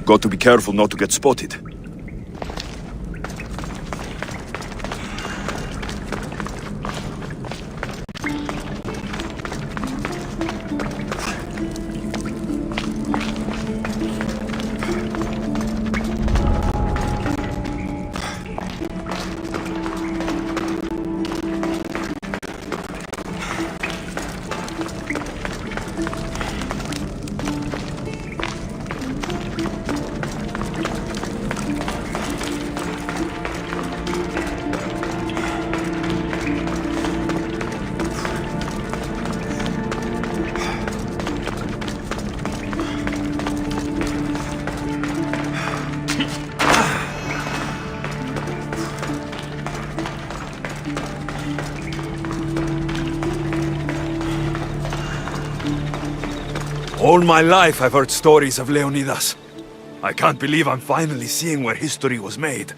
Got to be careful not to get spotted. All my life I've heard stories of Leonidas. I can't believe I'm finally seeing where history was made.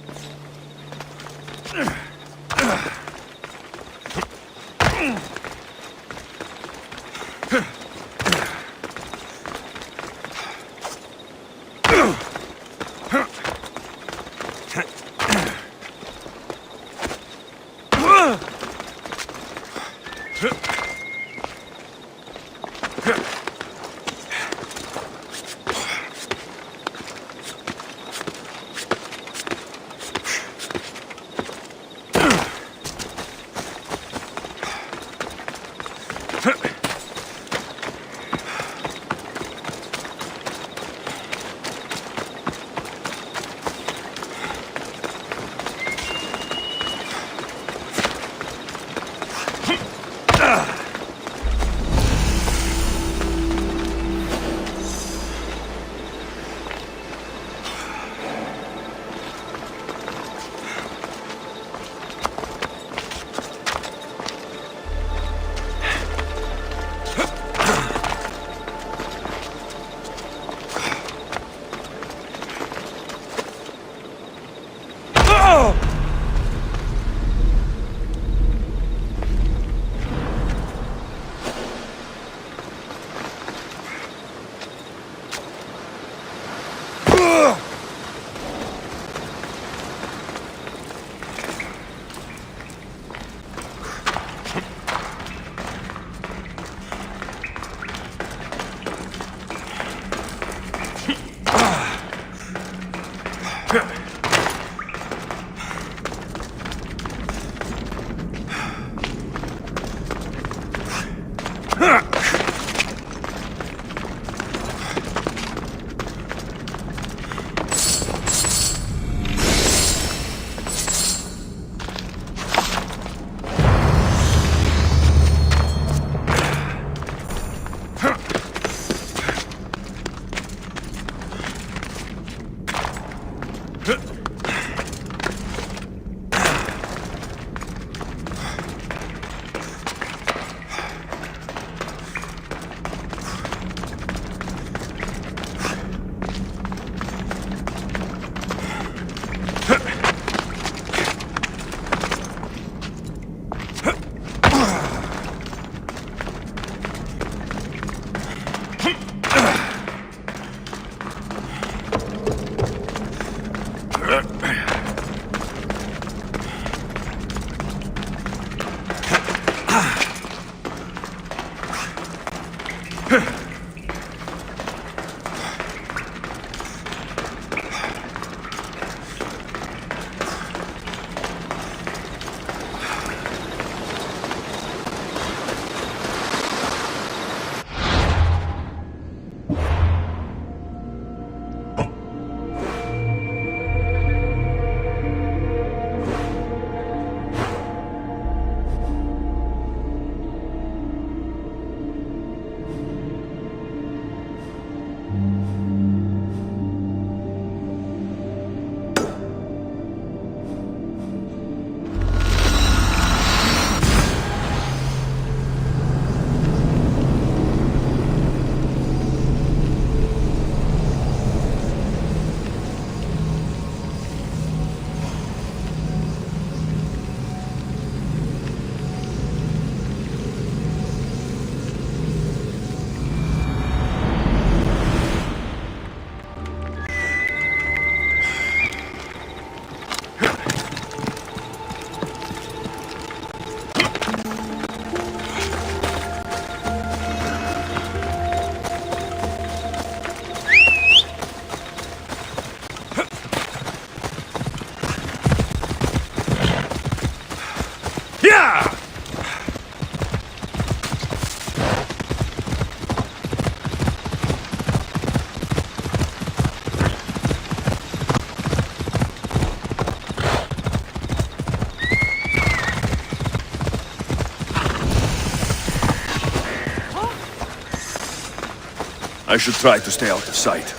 I should try to stay out of sight.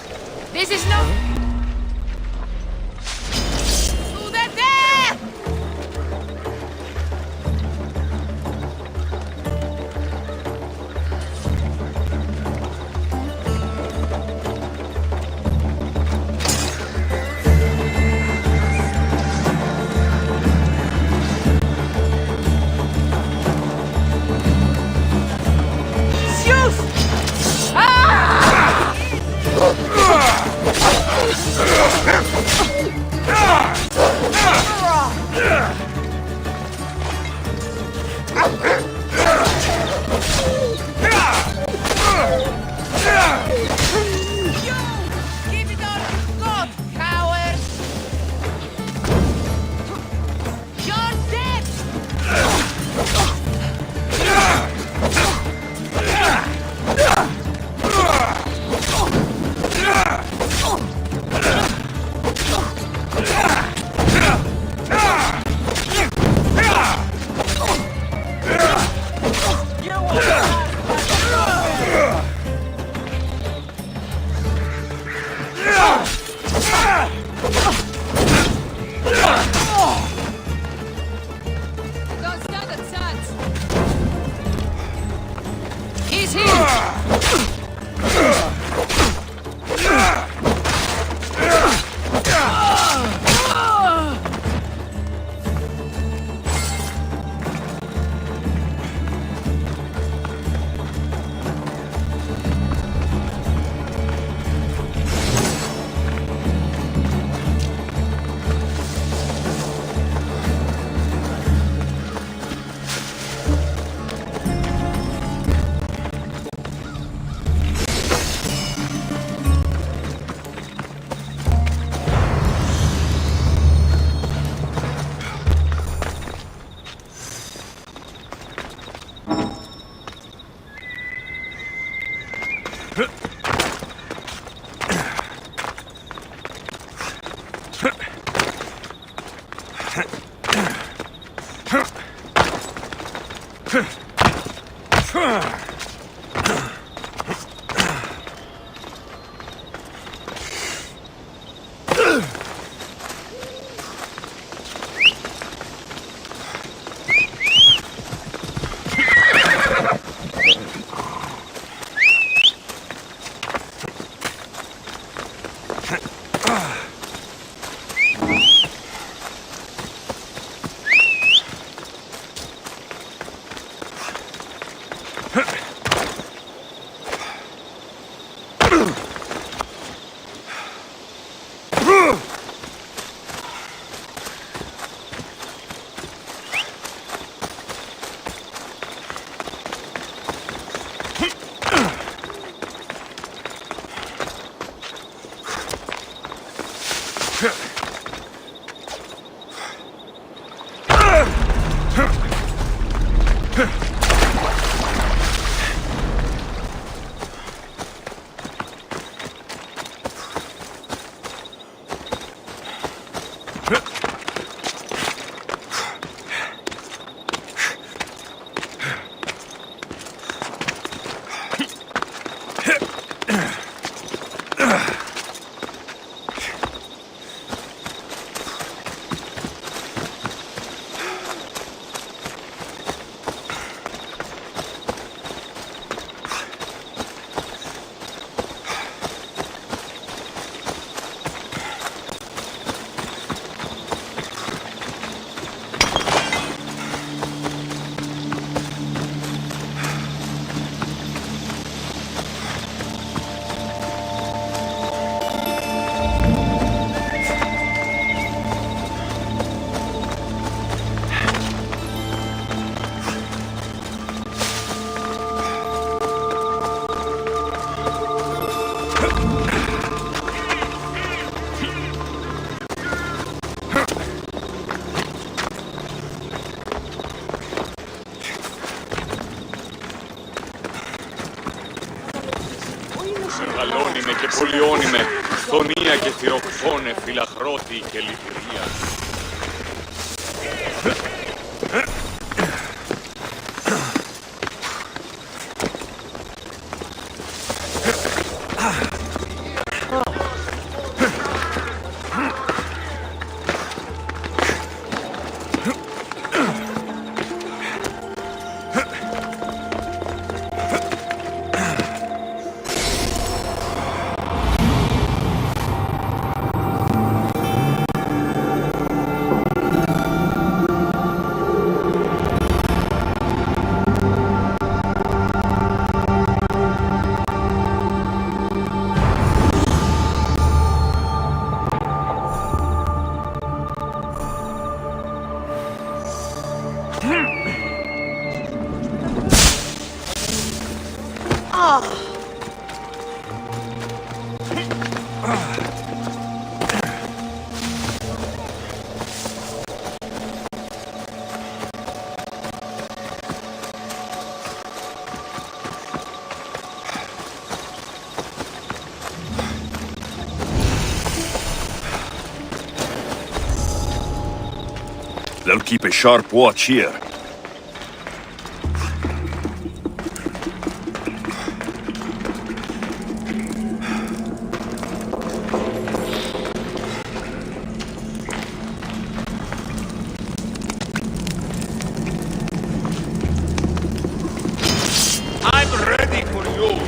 This is no... To the death! Zeus! Give it all you've got, coward! You're dead! Don't stand a chance! He's here! Μεγαλώνει και πολιώνει με χθονία και θυροκφώνε, φιλαχρώτη και λειτουργία. They'll keep a sharp watch here. I'm ready for you!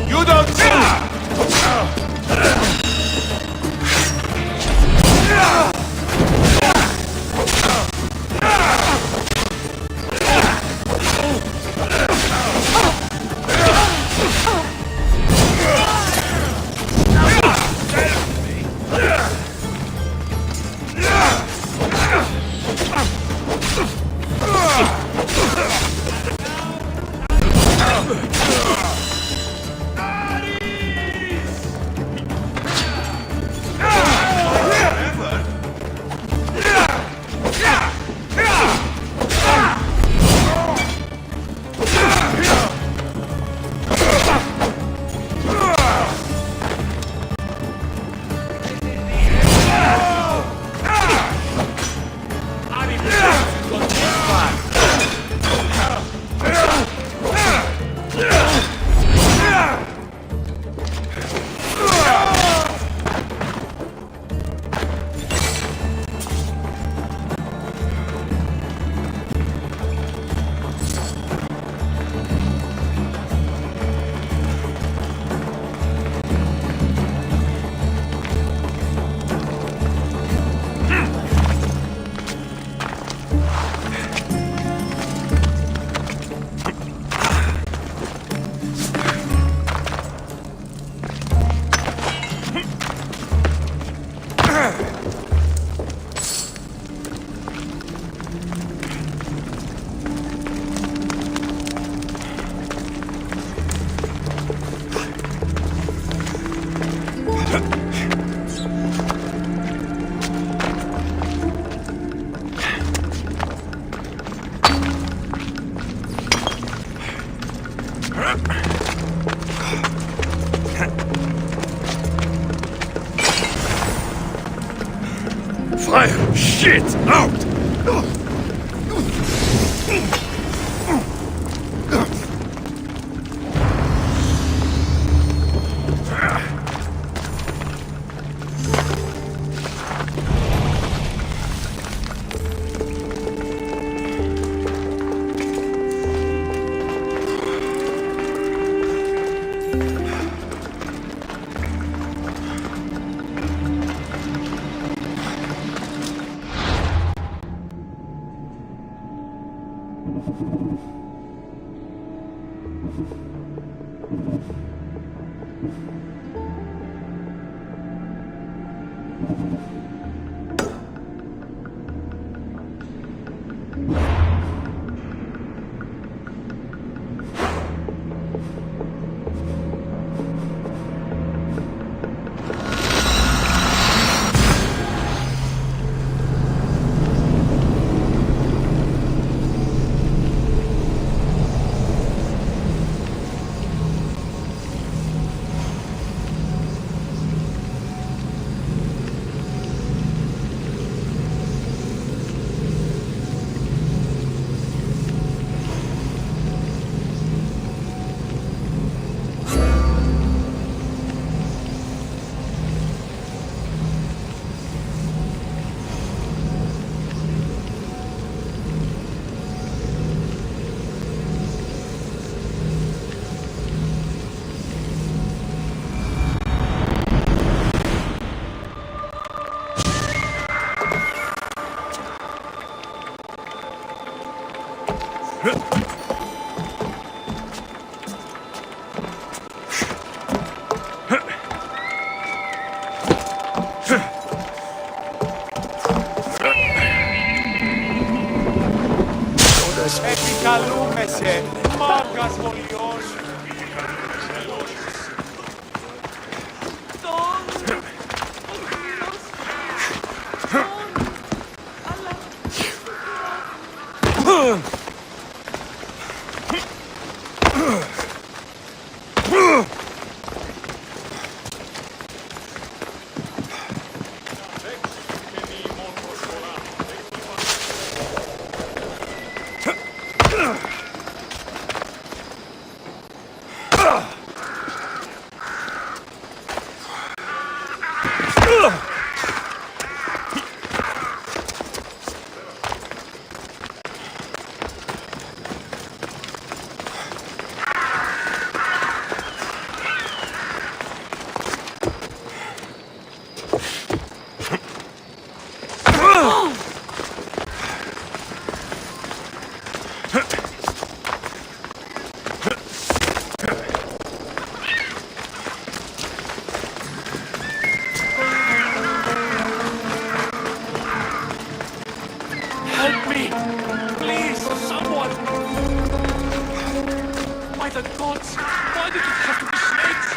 You don't Fire! Shit! Out! τρέπεσαι, μάγκας βολιός. Help me! Please, someone! By the gods, why did it have to be snakes?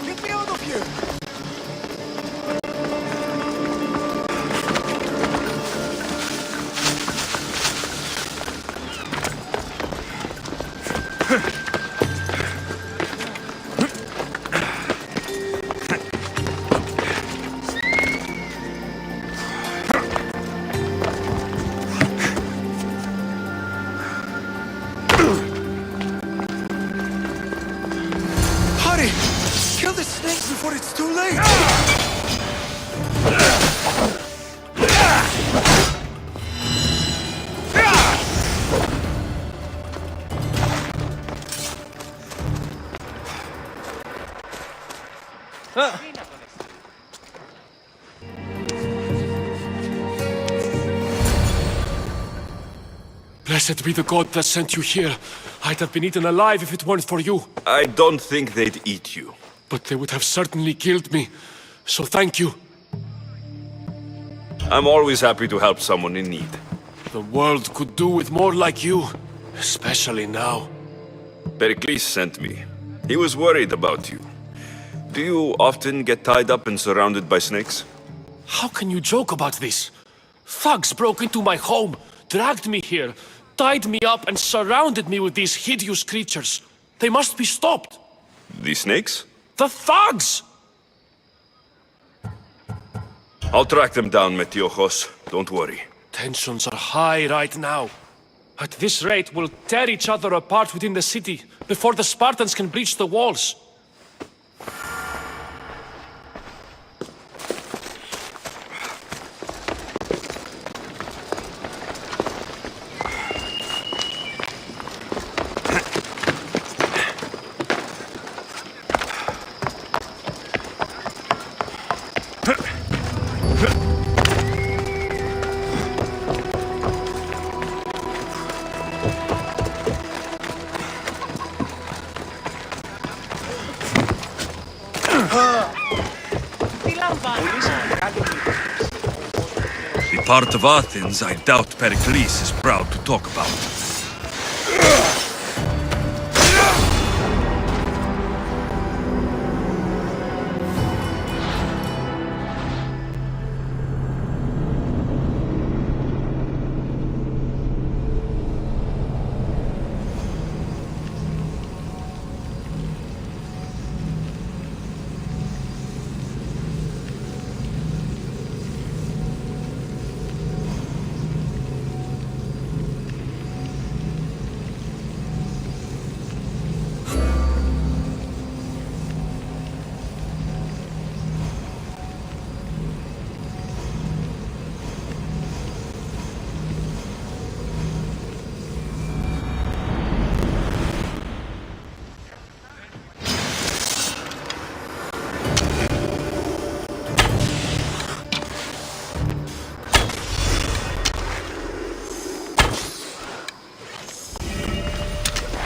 Get me out of here! Hurry! Kill the snakes before it's too late! Blessed be the god that sent you here. I'd have been eaten alive if it weren't for you. I don't think they'd eat you. But they would have certainly killed me. So thank you. I'm always happy to help someone in need. The world could do with more like you. Especially now. Pericles sent me. He was worried about you. Do you often get tied up and surrounded by snakes? How can you joke about this? Thugs broke into my home, dragged me here, tied me up and surrounded me with these hideous creatures. They must be stopped. The snakes? The thugs! I'll track them down, Metiojos. Don't worry. Tensions are high right now. At this rate, we'll tear each other apart within the city before the Spartans can breach the walls. The part of Athens I doubt Pericles is proud to talk about.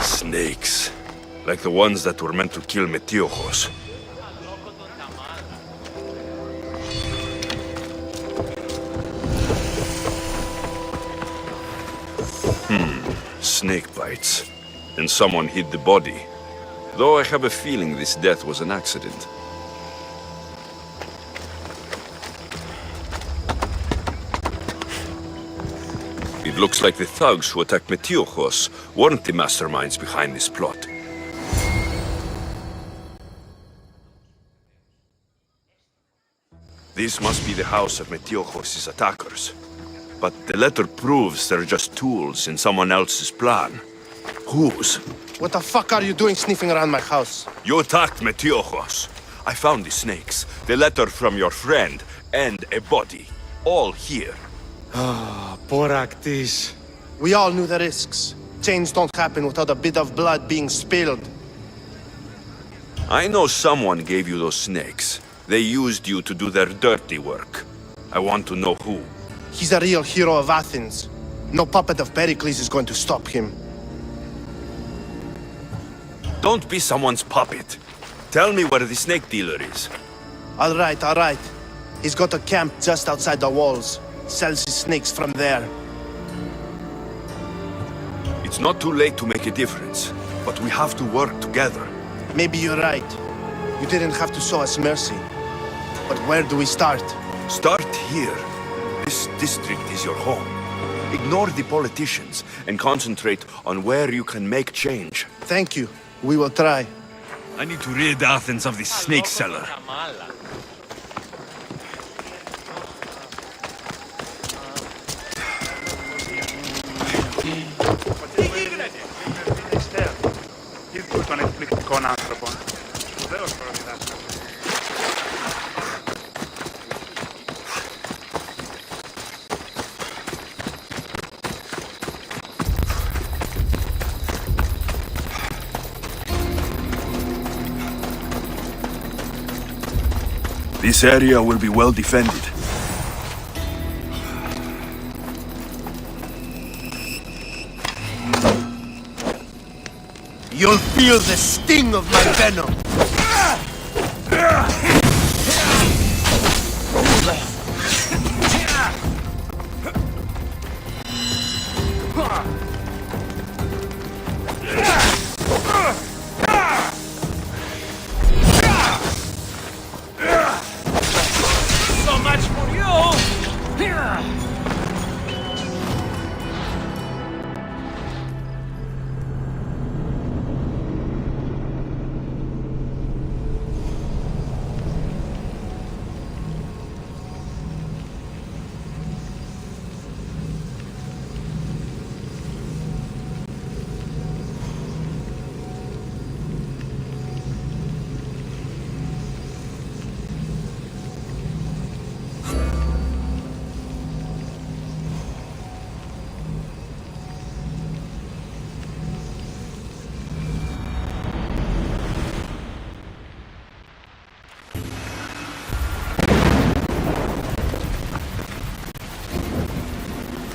Snakes. Like the ones that were meant to kill Metiojos. snake bites, and someone hid the body. Though I have a feeling this death was an accident. It looks like the thugs who attacked Metiochos weren't the masterminds behind this plot. This must be the house of Metiochos' attackers. But the letter proves they're just tools in someone else's plan. Whose? What the fuck are you doing sniffing around my house? You attacked Metiochos. I found the snakes, the letter from your friend, and a body. All here. Vahreox. We all knew the risks. Change don't happen without a bit of blood being spilled. I know someone gave you those snakes. They used you to do their dirty work. I want to know who. He's a real hero of Athens. No puppet of Pericles is going to stop him. Don't be someone's puppet. Tell me where the snake dealer is. All right. He's got a camp just outside the walls. Sells his snakes from there. It's not too late to make a difference, but we have to work together. Maybe you're right. You didn't have to show us mercy. But where do we start? Start here. This district is your home. Ignore the politicians and concentrate on where you can make change. Thank you. We will try. I need to rid Athens of this snake seller. Των εκπληκτικών άνθρωπων. Σπουδαίος προδιδάσκαλος. This area will be well defended. You'll feel the sting of my venom. So much for you!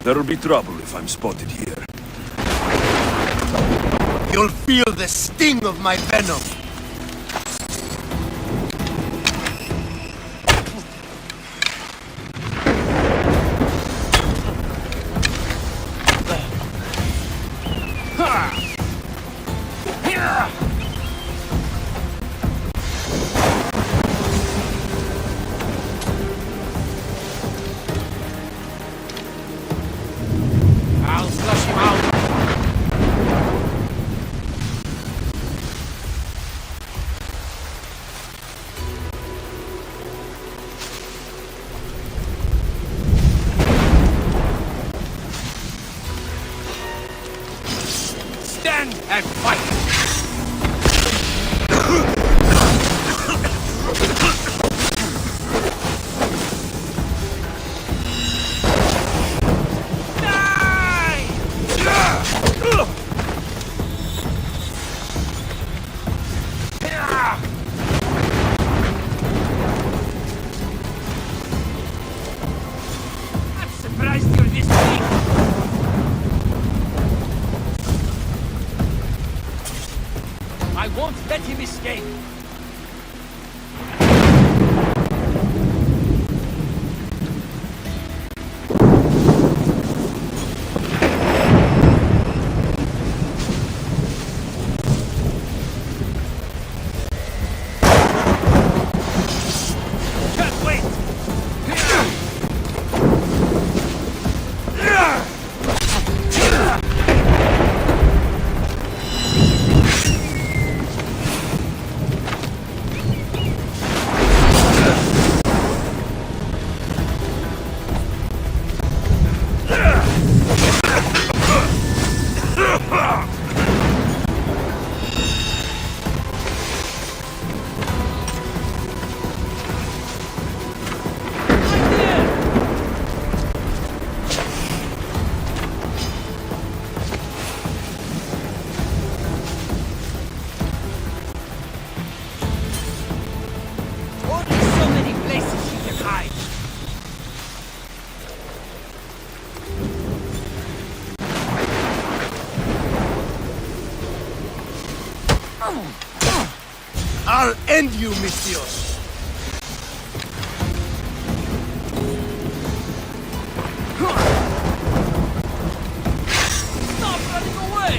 There'll be trouble if I'm spotted here. You'll feel the sting of my venom. I'll flush him out. Stand and fight! I'm surprised you're this weak. I won't let him escape. I'll end you, Misthios! Stop running away!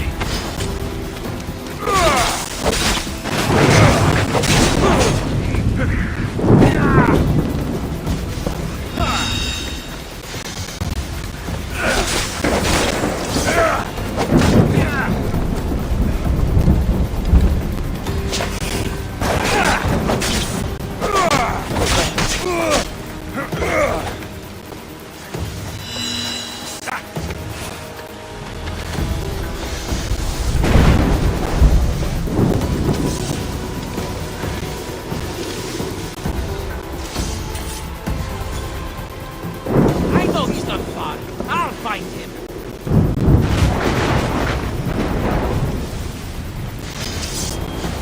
I know he's not far. I'll find him.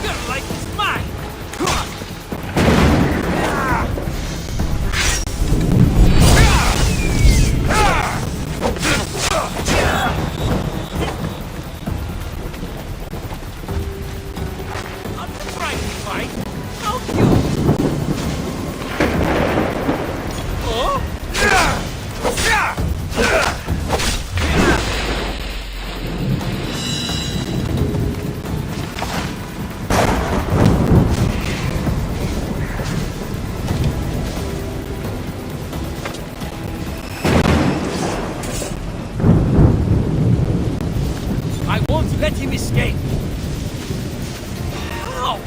Your life is mine. I'm trying to fight. How cute. Oh? I won't let him escape. Ow!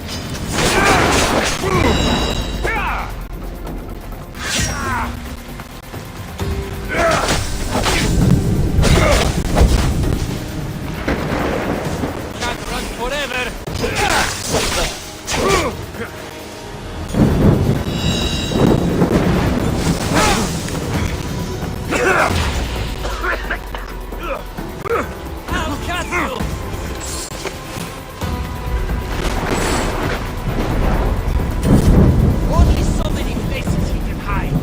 Can't run forever. I'll catch you. Only so many places he can hide.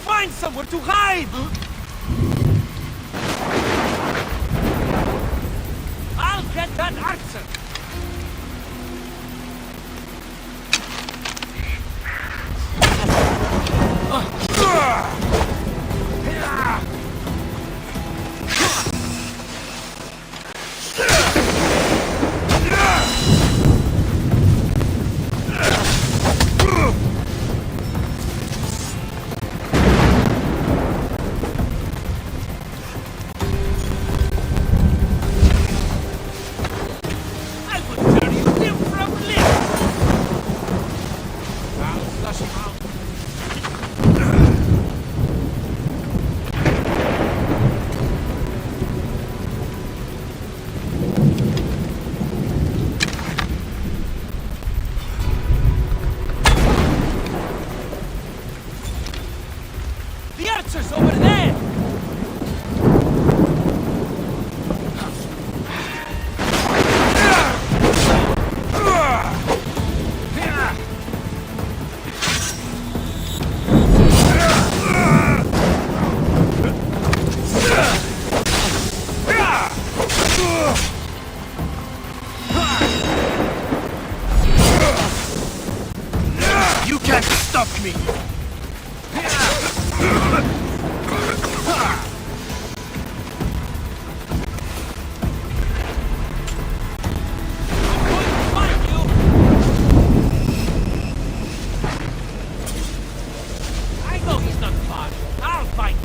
Find somewhere to hide! I'll get that archer! I will tear you limb from limb! I'll flush him out. The archer's over there! You can't stop me! Find you! I know he's not far. I'll find him.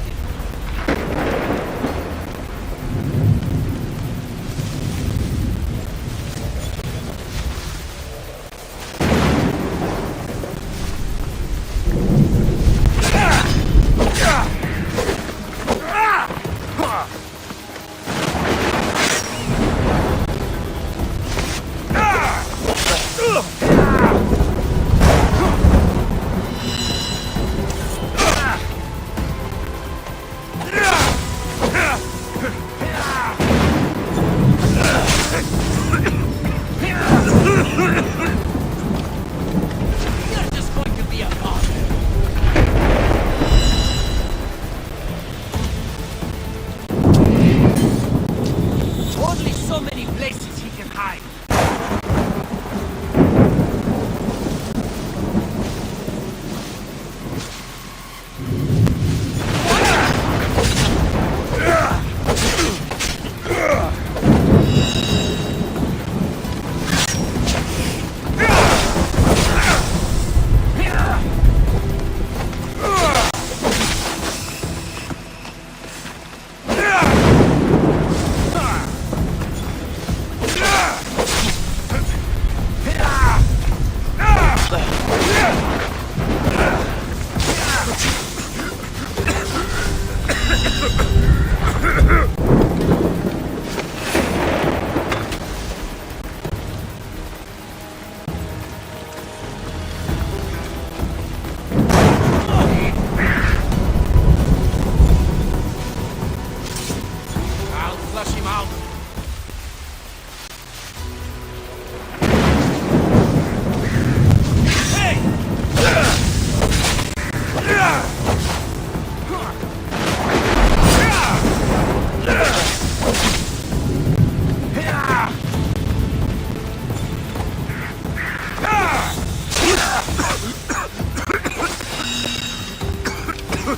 Is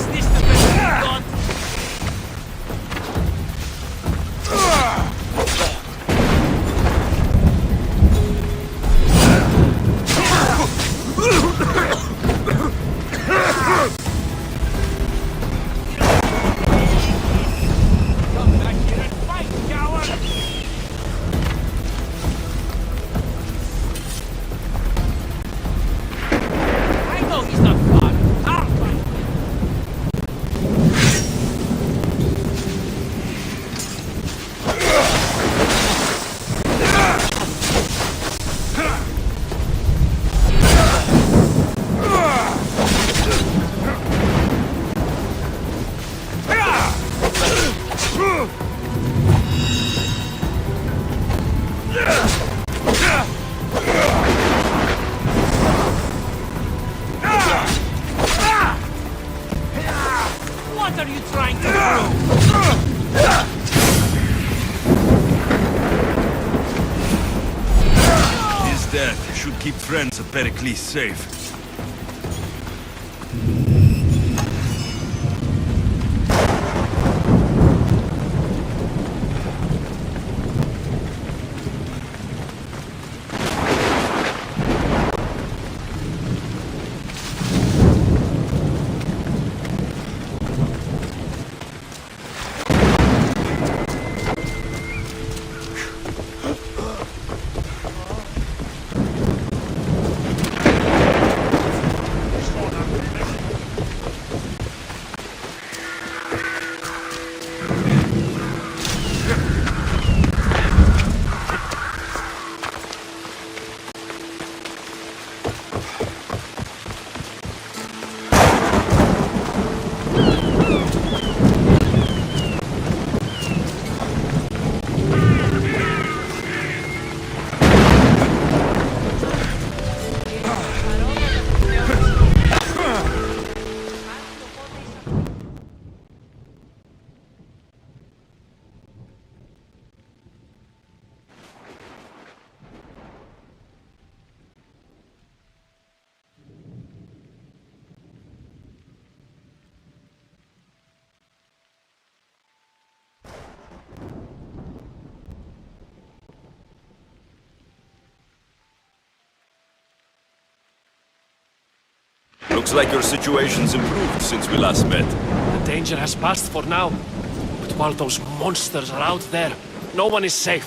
this the best you've got? Come back here and fight, coward! I know he's not far. I'll fight him. What are you trying to do? His death should keep friends of Pericles safe. Looks like your situation's improved since we last met. The danger has passed for now. But while those monsters are out there, no one is safe.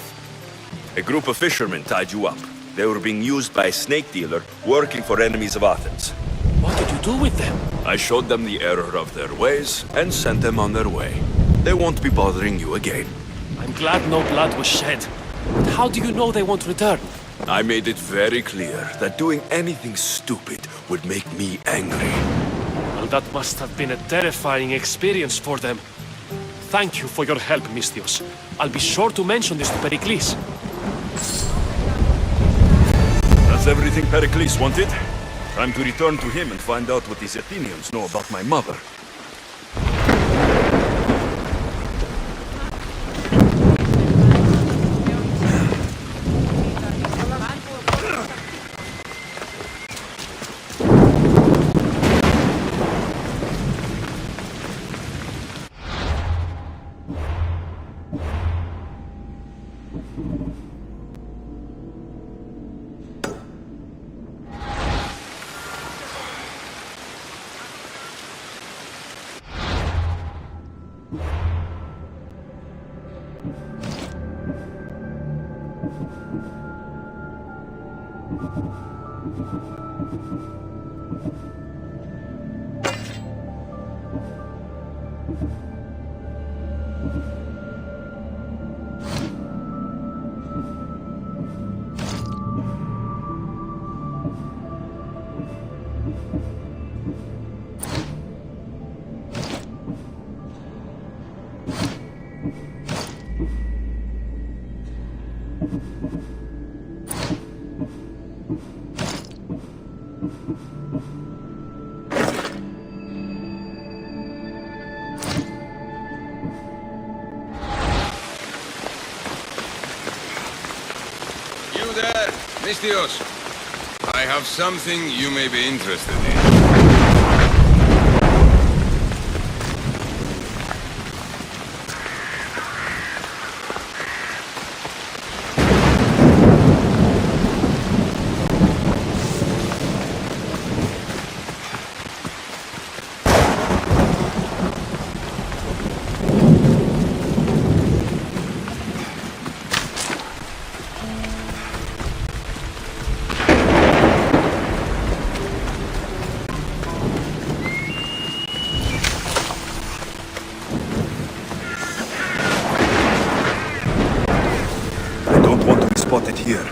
A group of fishermen tied you up. They were being used by a snake dealer working for enemies of Athens. What did you do with them? I showed them the error of their ways and sent them on their way. They won't be bothering you again. I'm glad no blood was shed. But how do you know they won't return? I made it very clear that doing anything stupid would make me angry. Well, that must have been a terrifying experience for them. Thank you for your help, Misthios. I'll be sure to mention this to Pericles. That's everything Pericles wanted. Time to return to him and find out what these Athenians know about my mother. You there, Misthios. I have something you may be interested in. I don't want to be spotted here.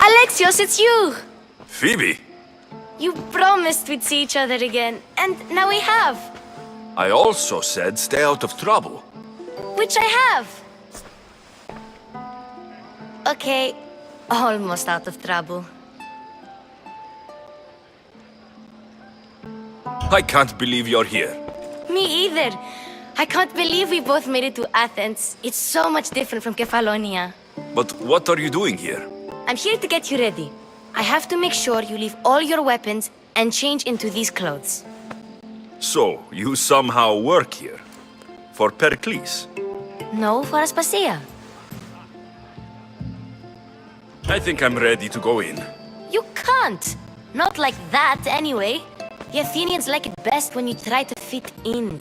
Alexios, it's you! Phoebe, You promised we'd see each other again, and now we have. I also said stay out of trouble. Which I have. Okay, almost out of trouble. I can't believe you're here. Me either. I can't believe we both made it to Athens. It's so much different from Kefalonia. But what are you doing here? I'm here to get you ready. I have to make sure you leave all your weapons and change into these clothes. So, you somehow work here? For Pericles? No, for Aspasia. I think I'm ready to go in. You can't. Not like that, anyway. The Athenians like it best when you try to fit in.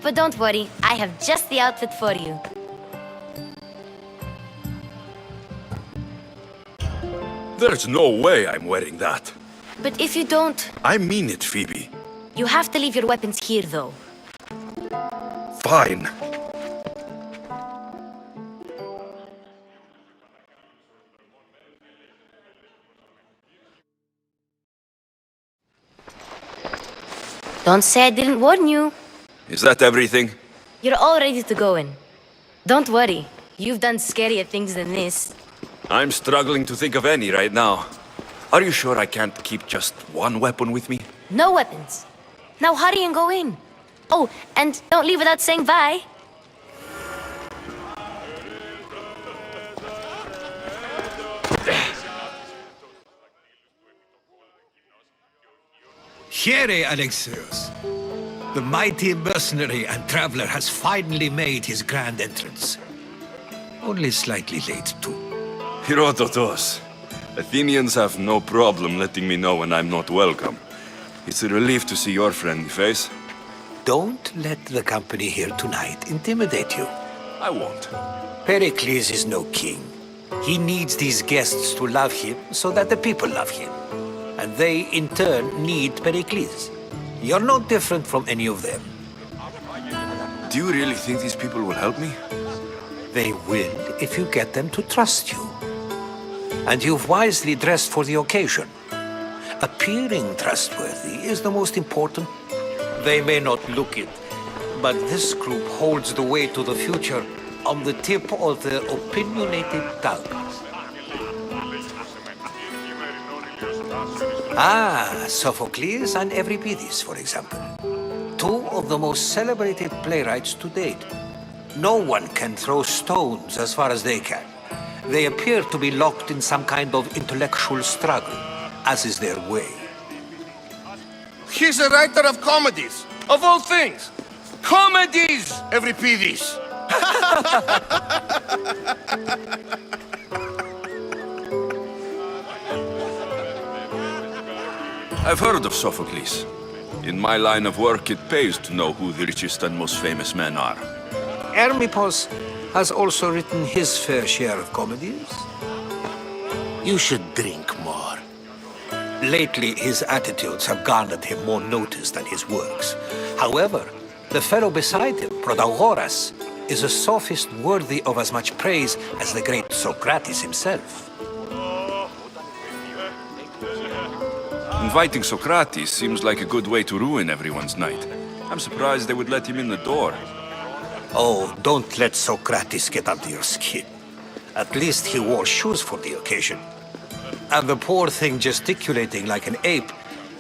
But don't worry, I have just the outfit for you. There's no way I'm wearing that. But if you don't, I mean it, Phoebe. you have to leave your weapons here, though. Fine. Don't say I didn't warn you. Is that everything? You're all ready to go in. Don't worry, you've done scarier things than this. I'm struggling to think of any right now. Are you sure I can't keep just one weapon with me? No weapons. Now hurry and go in. Oh, and don't leave without saying bye. Here, Alexios. The mighty mercenary and traveler has finally made his grand entrance. Only slightly late, too. Herodotus. Athenians have no problem letting me know when I'm not welcome. It's a relief to see your friendly face. Don't let the company here tonight intimidate you. I won't. Pericles is no king. He needs these guests to love him so that the people love him. And they, in turn, need Pericles. You're no different from any of them. Do you really think these people will help me? They will if you get them to trust you. And you've wisely dressed for the occasion. Appearing trustworthy is the most important. They may not look it, but this group holds the way to the future on the tip of their opinionated tongues. Ah, Sophocles and Euripides, for example. Two of the most celebrated playwrights to date. No one can throw stones as far as they can. They appear to be locked in some kind of intellectual struggle, as is their way. He's a writer of comedies, of all things. Comedies, Euripides. I've heard of Sophocles. In my line of work, it pays to know who the richest and most famous men are. Hermippos has also written his fair share of comedies. You should drink more. Lately, his attitudes have garnered him more notice than his works. However, the fellow beside him, Protagoras, is a sophist worthy of as much praise as the great Socrates himself. Inviting Socrates seems like a good way to ruin everyone's night. I'm surprised they would let him in the door. Oh, don't let Socrates get under your skin. At least he wore shoes for the occasion. And the poor thing gesticulating like an ape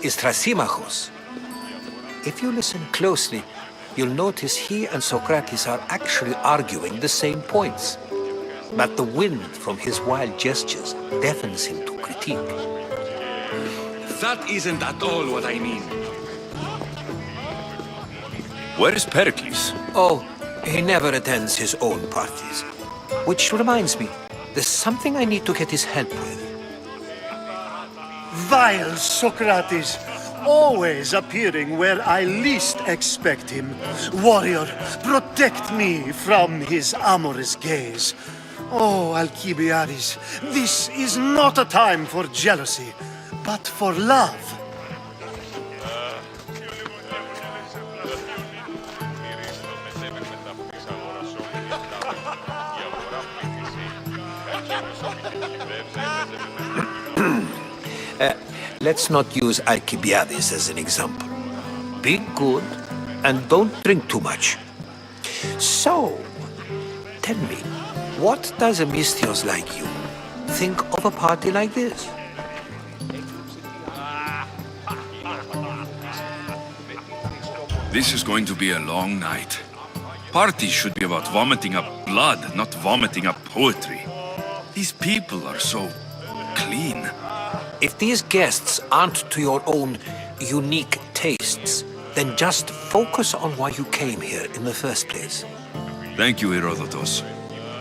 is Thrasymachos. If you listen closely, you'll notice he and Socrates are actually arguing the same points. But the wind from his wild gestures deafens him to critique. That isn't at all what I mean. Where is Pericles? Oh, he never attends his own parties. Which reminds me, there's something I need to get his help with. Vile Socrates, always appearing where I least expect him. Warrior, protect me from his amorous gaze. Oh, Alcibiades, this is not a time for jealousy, but for love. Let's not use Alcibiades as an example. Be good and don't drink too much. So, tell me, what does a Misthios like you think of a party like this? This is going to be a long night. Parties should be about vomiting up blood, not vomiting up poetry. These people are so clean. If these guests aren't to your own unique tastes, then just focus on why you came here in the first place. Thank you, Herodotus.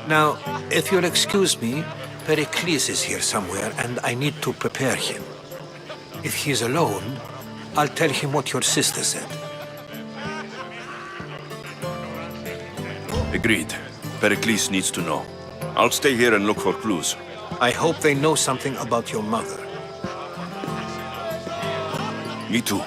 Now, if you'll excuse me, Pericles is here somewhere and I need to prepare him. If he's alone, I'll tell him what your sister said. Agreed. Pericles needs to know. I'll stay here and look for clues. I hope they know something about your mother. Me too.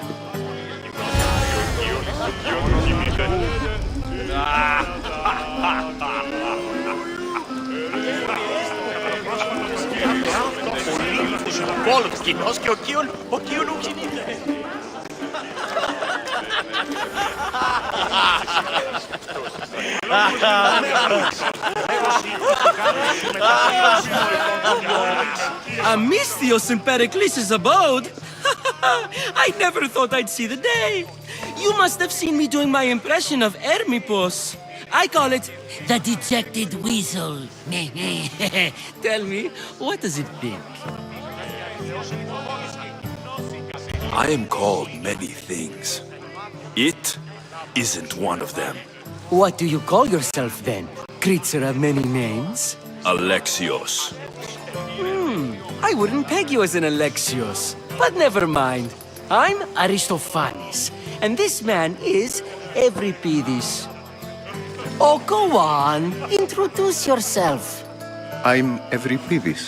Πόλος και ο Κίον ουξινείται. A Misthios in Pericles' abode? I never thought I'd see the day. You must have seen me doing my impression of Hermippos. I call it the dejected weasel. Tell me, what does it think? I am called many things. It isn't one of them. What do you call yourself then? Creature of many names? Alexios. I wouldn't peg you as an Alexios. But never mind. I'm Aristophanes, and this man is Euripides. Oh, go on. Introduce yourself. I'm Euripides.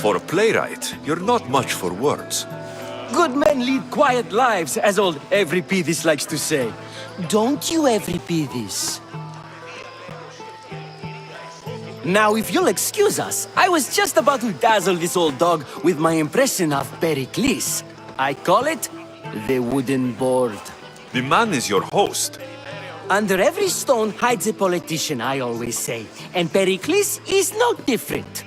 For a playwright, you're not much for words. Good men lead quiet lives, as old Euripides likes to say. Don't you, Euripides? Now, if you'll excuse us, I was just about to dazzle this old dog with my impression of Pericles. I call it the wooden board. The man is your host. Under every stone hides a politician, I always say. And Pericles is no different.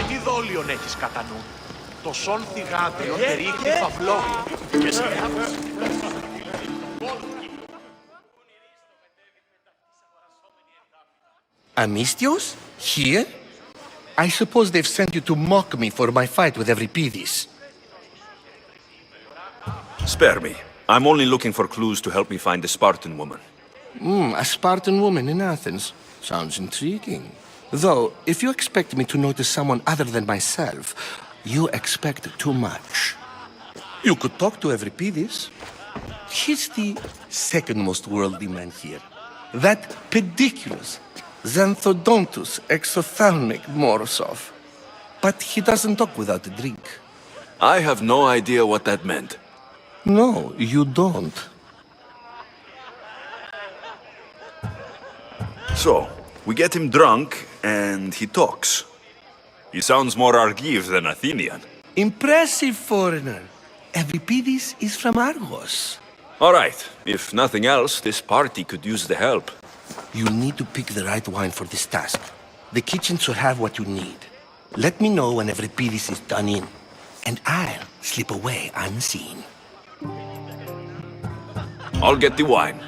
Τι δόλιον έχεις κατά νου? Το σον θυγάτριον περιείχθη φαυλόγιο. Και σκέφτος. Amistios? Here? I suppose they've sent you to mock me for my fight with Euripides. Spare me. I'm only looking for clues to help me find the Spartan woman. A Spartan woman in Athens. Sounds intriguing. Though, if you expect me to notice someone other than myself, you expect too much. You could talk to Euripides. He's the second most worldly man here. That pediculus, Xanthodontus exophthalmic Morosov. But he doesn't talk without a drink. I have no idea what that meant. No, you don't. So, we get him drunk, and he talks. He sounds more Argiv than Athenian. Impressive, foreigner. Euripides is from Argos. All right, if nothing else, this party could use the help. You need to pick the right wine for this task. The kitchen should have what you need. Let me know when Euripides is done in, and I'll slip away unseen. I'll get the wine.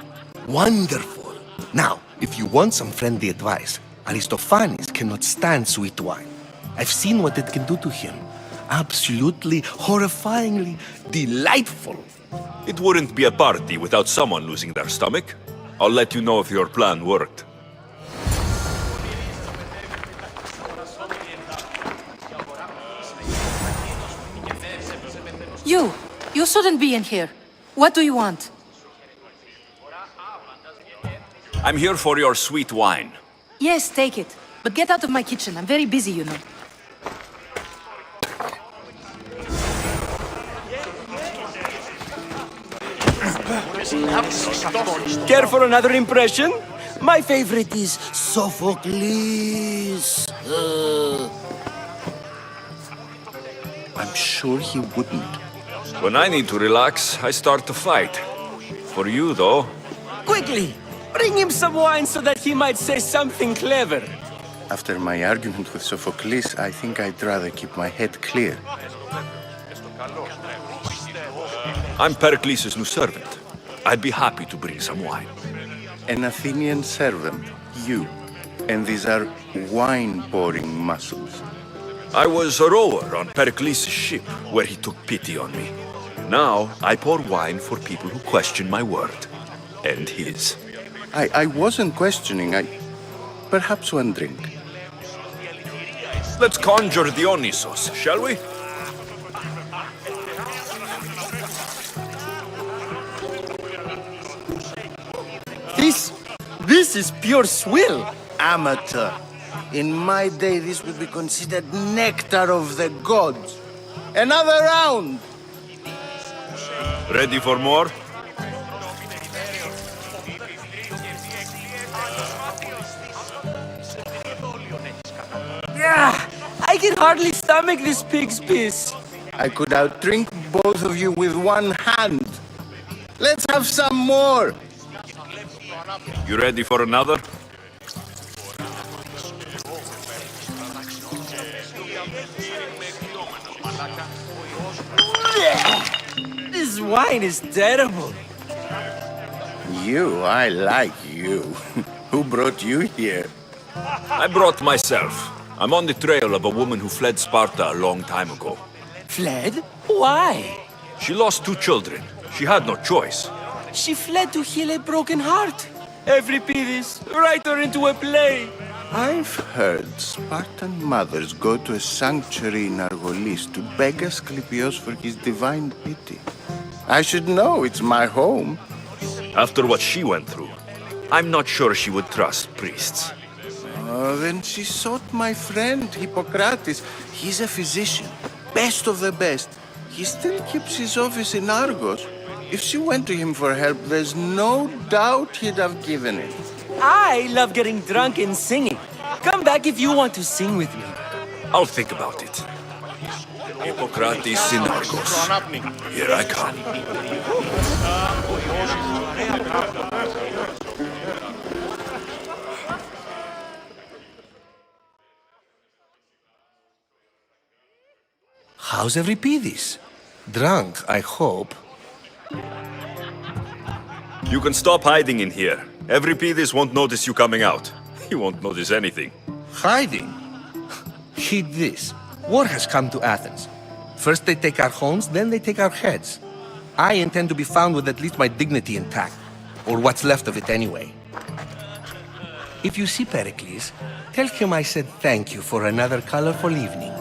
Wonderful. Now, if you want some friendly advice, Aristophanes cannot stand sweet wine. I've seen what it can do to him. Absolutely, horrifyingly delightful. It wouldn't be a party without someone losing their stomach. I'll let you know if your plan worked. You shouldn't be in here. What do you want? I'm here for your sweet wine. Yes, take it. But get out of my kitchen. I'm very busy, you know. Care for another impression? My favorite is Sophocles. I'm sure he wouldn't. When I need to relax, I start to fight. For you, though. Quickly, bring him some wine so that he might say something clever. After my argument with Sophocles, I think I'd rather keep my head clear. I'm Pericles' new servant. I'd be happy to bring some wine. An Athenian servant, you. And these are wine-pouring muscles. I was a rower on Pericles' ship, where he took pity on me. Now, I pour wine for people who question my word. And his. I wasn't questioning, Perhaps one drink. Let's conjure Dionysos, shall we? This is pure swill. Amateur. In my day, this would be considered nectar of the gods. Another round! Ready for more? Yeah, I can hardly stomach this pig's piss. I could outdrink both of you with one hand. Let's have some more! You ready for another? This wine is terrible. I like you. Who brought you here? I brought myself. I'm on the trail of a woman who fled Sparta a long time ago. Fled? Why? She lost 2 children. She had no choice. She fled to heal a broken heart. Euripides, write her into a play. I've heard Spartan mothers go to a sanctuary in Argolis to beg Asclepios for his divine pity. I should know, it's my home. After what she went through, I'm not sure she would trust priests. Then she sought my friend, Hippocrates. He's a physician, best of the best. He still keeps his office in Argos. If she went to him for help, there's no doubt he'd have given it. I love getting drunk and singing. Come back if you want to sing with me. I'll think about it. Hippocrates in Argos. Here I come. How's Euripides? Drunk, I hope. You can stop hiding in here. Euripides won't notice you coming out. He won't notice anything. Hiding? Heed this. War has come to Athens. First they take our homes, then they take our heads. I intend to be found with at least my dignity intact. Or what's left of it anyway. If you see Pericles, tell him I said thank you for another colorful evening.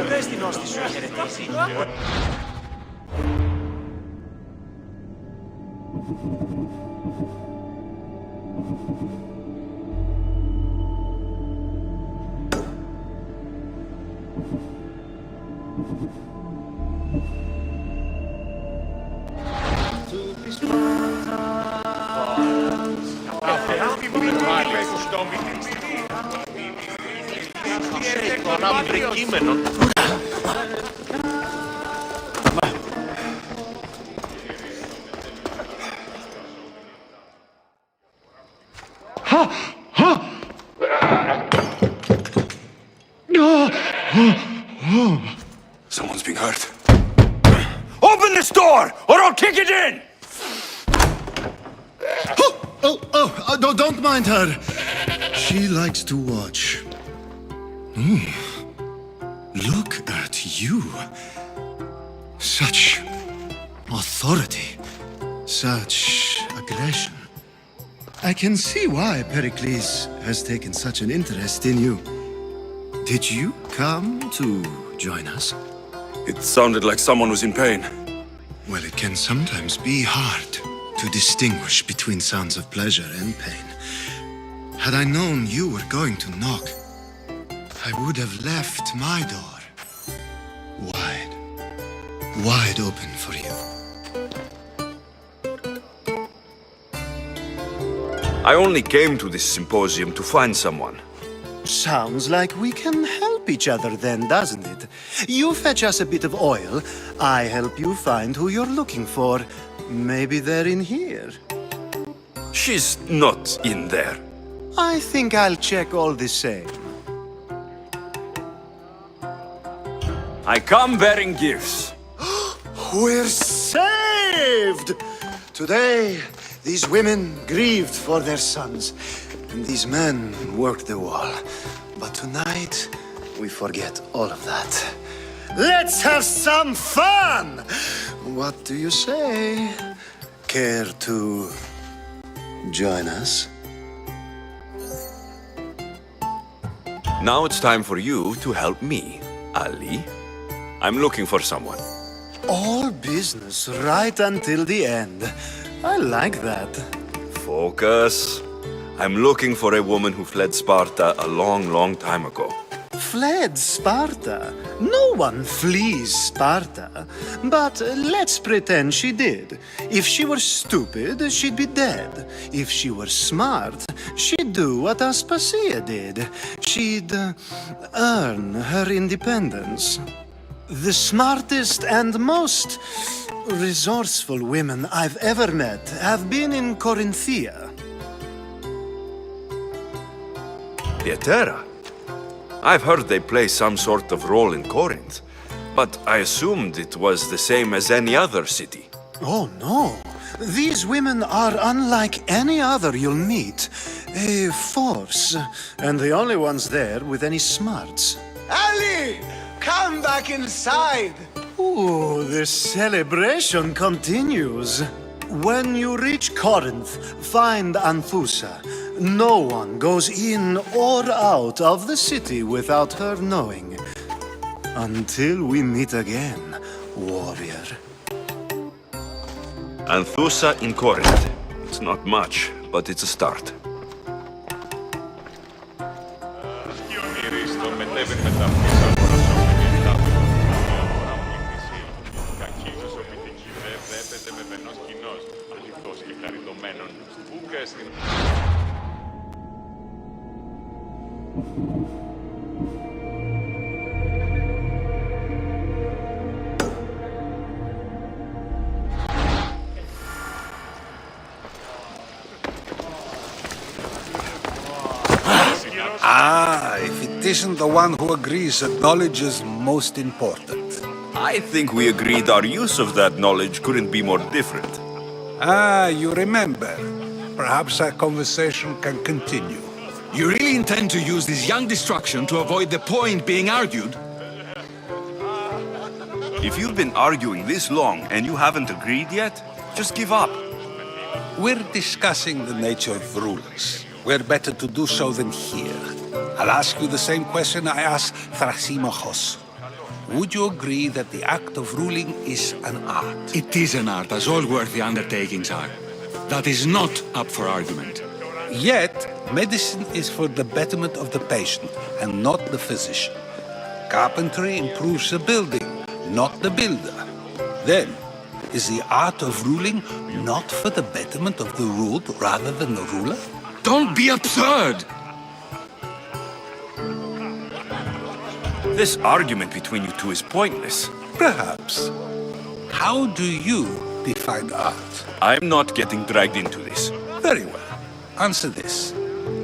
Πες την όστη σου χαιρετήσει. Το αναπρικείμενο. Someone's being hurt. Open this door, or I'll kick it in! No, don't mind her. She likes to watch. Look at you. Such authority. Such aggression. I can see why Pericles has taken such an interest in you. Did you come to join us? It sounded like someone was in pain. Well, it can sometimes be hard to distinguish between sounds of pleasure and pain. Had I known you were going to knock, I would have left my door wide open for you. I only came to this symposium to find someone. Sounds like we can help each other then, doesn't it? You fetch us a bit of oil, I help you find who you're looking for. Maybe they're in here. She's not in there. I think I'll check all the same. I come bearing gifts. We're saved! Today, these women grieved for their sons, and these men worked the wall. But tonight, we forget all of that. Let's have some fun! What do you say? Care to join us? Now it's time for you to help me, Ali. I'm looking for someone. All business right until the end. I like that. Focus. I'm looking for a woman who fled Sparta a long, long time ago. Fled Sparta? No one flees Sparta. But let's pretend she did. If she were stupid, she'd be dead. If she were smart, she'd do what Aspasia did. She'd earn her independence. The smartest and most resourceful women I've ever met have been in Corinthia. Pietera? I've heard they play some sort of role in Corinth, but I assumed it was the same as any other city. Oh, no. These women are unlike any other you'll meet. A force, and the only ones there with any smarts. Ali! Come back inside! Ooh, the celebration continues. When you reach Corinth, find Anthusa. No one goes in or out of the city without her knowing. Until we meet again, warrior. Anthusa in Corinth. It's not much, but it's a start. If it isn't the one who agrees that knowledge is most important. I think we agreed our use of that knowledge couldn't be more different. You remember. Perhaps our conversation can continue. You really intend to use this young destruction to avoid the point being argued? If you've been arguing this long and you haven't agreed yet, just give up. We're discussing the nature of rulers. Where better to do so than here? I'll ask you the same question I asked Thrasymachos. Would you agree that the act of ruling is an art? It is an art, as all worthy undertakings are. That is not up for argument. Yet, medicine is for the betterment of the patient and not the physician. Carpentry improves the building, not the builder. Then, is the art of ruling not for the betterment of the ruled rather than the ruler? Don't be absurd! This argument between you two is pointless. Perhaps. How do you define art? I'm not getting dragged into this. Very well. Answer this.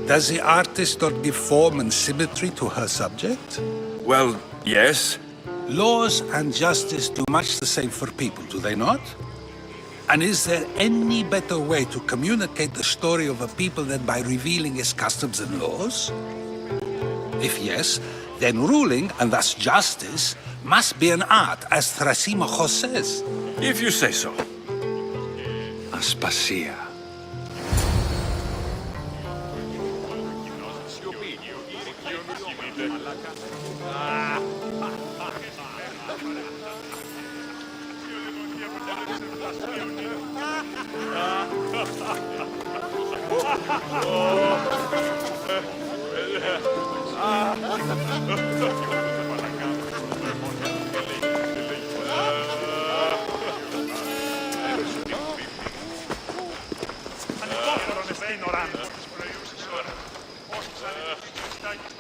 Does the artist not give form and symmetry to her subject? Well, yes. Laws and justice do much the same for people, do they not? And is there any better way to communicate the story of a people than by revealing its customs and laws? If yes, then ruling, and thus justice, must be an art, as Thrasymachos says. If you say so. Aspasia.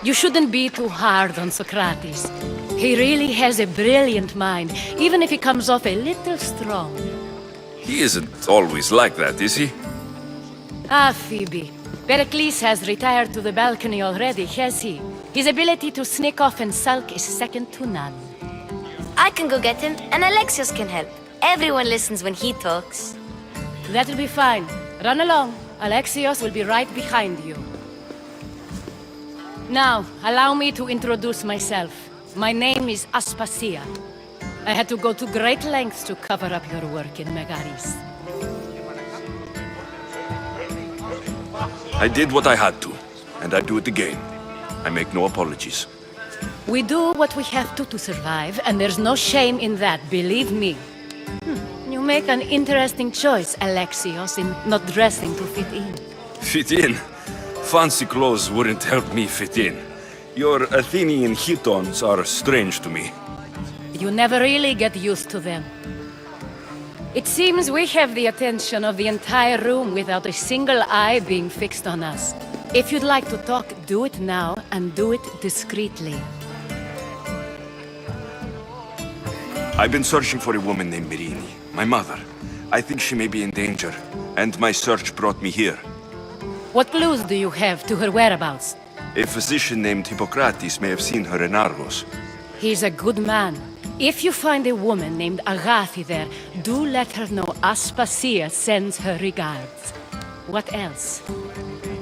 You shouldn't be too hard on Socrates. He really has a brilliant mind, even if he comes off a little strong. He isn't always like that, is he? Ah, Phoebe. Pericles has retired to the balcony already, has he? His ability to sneak off and sulk is second to none. I can go get him, and Alexios can help. Everyone listens when he talks. That'll be fine. Run along. Alexios will be right behind you. Now, allow me to introduce myself. My name is Aspasia. I had to go to great lengths to cover up your work in Megaris. I did what I had to, and I'd do it again. I make no apologies. We do what we have to survive, and there's no shame in that, believe me. You make an interesting choice, Alexios, in not dressing to fit in. Fit in? Fancy clothes wouldn't help me fit in. Your Athenian chitons are strange to me. You never really get used to them. It seems we have the attention of the entire room without a single eye being fixed on us. If you'd like to talk, do it now, and do it discreetly. I've been searching for a woman named Myrine, my mother. I think she may be in danger, and my search brought me here. What clues do you have to her whereabouts? A physician named Hippocrates may have seen her in Argos. He's a good man. If you find a woman named Agathi there, do let her know Aspasia sends her regards. What else?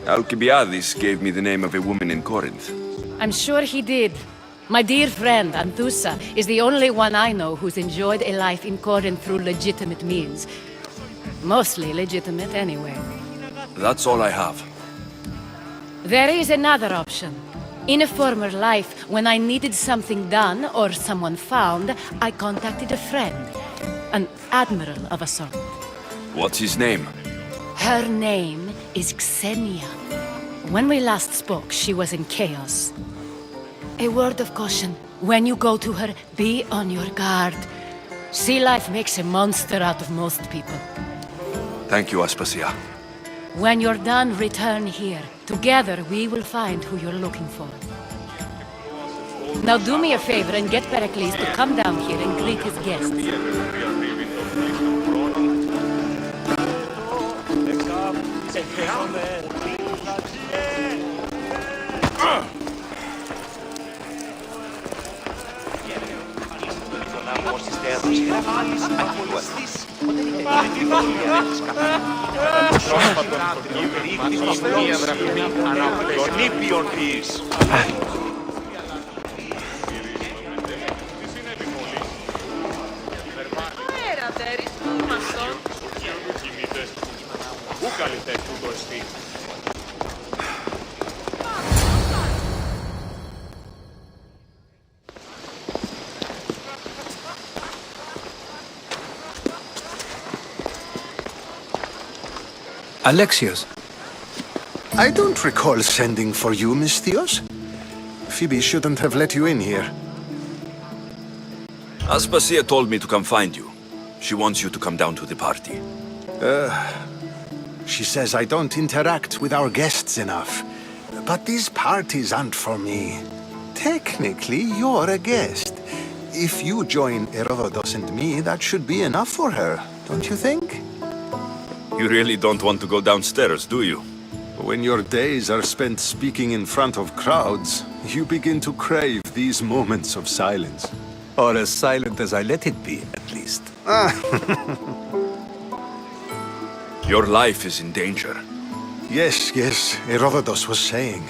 Alcibiades gave me the name of a woman in Corinth. I'm sure he did. My dear friend, Anthusa, is the only one I know who's enjoyed a life in Corinth through legitimate means. Mostly legitimate, anyway. That's all I have. There is another option. In a former life, when I needed something done or someone found, I contacted a friend. An admiral of a sort. What's his name? Her name is Xenia. When we last spoke, she was in chaos. A word of caution. When you go to her, be on your guard. Sea life makes a monster out of most people. Thank you, Aspasia. When you're done, return here. Together, we will find who you're looking for. Now do me a favor and get Pericles to come down here and greet his guests. Τον ήπιον της. Πού καλείτε τούτο εστί. Alexios. I don't recall sending for you, Misthios. Phoebe shouldn't have let you in here. Aspasia told me to come find you. She wants you to come down to the party. She says I don't interact with our guests enough. But these parties aren't for me. Technically, you're a guest. If you join Herodotus and me, that should be enough for her, don't you think? You really don't want to go downstairs, do you? When your days are spent speaking in front of crowds, you begin to crave these moments of silence. Or as silent as I let it be, at least. Your life is in danger. Yes, Herodotus was saying.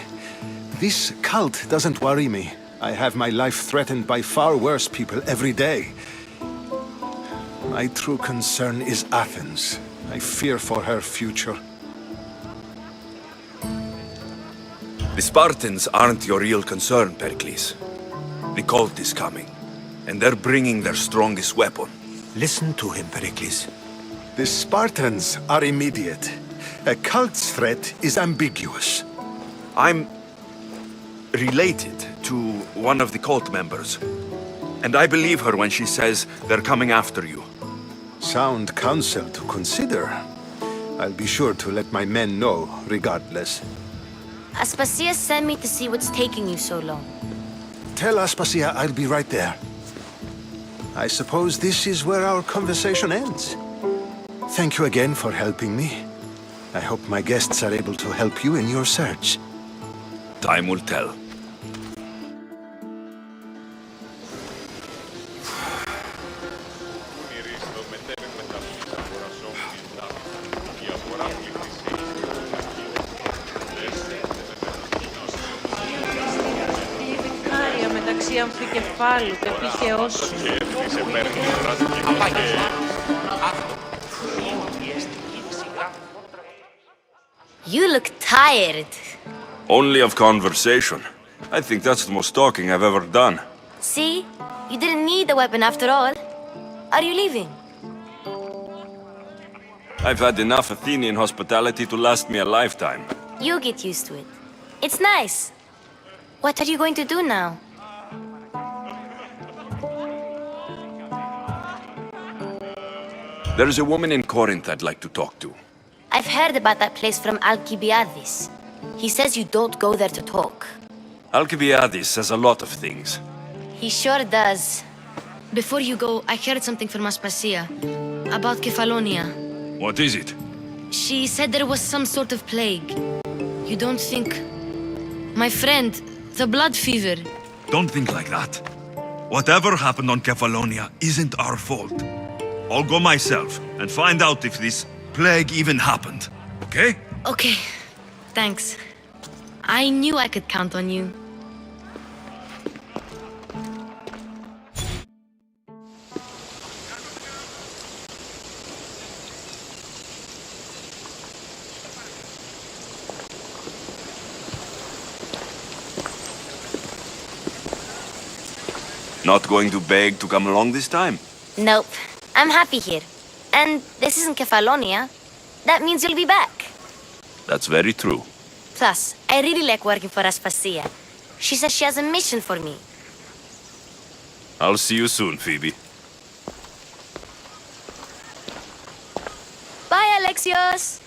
This cult doesn't worry me. I have my life threatened by far worse people every day. My true concern is Athens. I fear for her future. The Spartans aren't your real concern, Pericles. The cult is coming, and they're bringing their strongest weapon. Listen to him, Pericles. The Spartans are immediate. A cult's threat is ambiguous. I'm related to one of the cult members, and I believe her when she says they're coming after you. Sound counsel to consider. I'll be sure to let my men know, regardless. Aspasia sent me to see what's taking you so long. Tell Aspasia I'll be right there. I suppose this is where our conversation ends. Thank you again for helping me. I hope my guests are able to help you in your search. Time will tell. μεταξύ αμφικεφάλου και πήχεώς σου. You look tired. Only of conversation. I think that's the most talking I've ever done. See? You didn't need the weapon after all. Are you leaving? I've had enough Athenian hospitality to last me a lifetime. You'll get used to it. It's nice. What are you going to do now? There is a woman in Corinth I'd like to talk to. I've heard about that place from Alcibiades. He says you don't go there to talk. Alcibiades says a lot of things. He sure does. Before you go, I heard something from Aspasia about Kefalonia. What is it? She said there was some sort of plague. You don't think... My friend, the blood fever. Don't think like that. Whatever happened on Kefalonia isn't our fault. I'll go myself and find out if this plague even happened, okay? Okay, thanks. I knew I could count on you. Not going to beg to come along this time? Nope. I'm happy here. And this isn't Kefalonia. That means you'll be back. That's very true. Plus, I really like working for Aspasia. She says she has a mission for me. I'll see you soon, Phoebe. Bye, Alexios!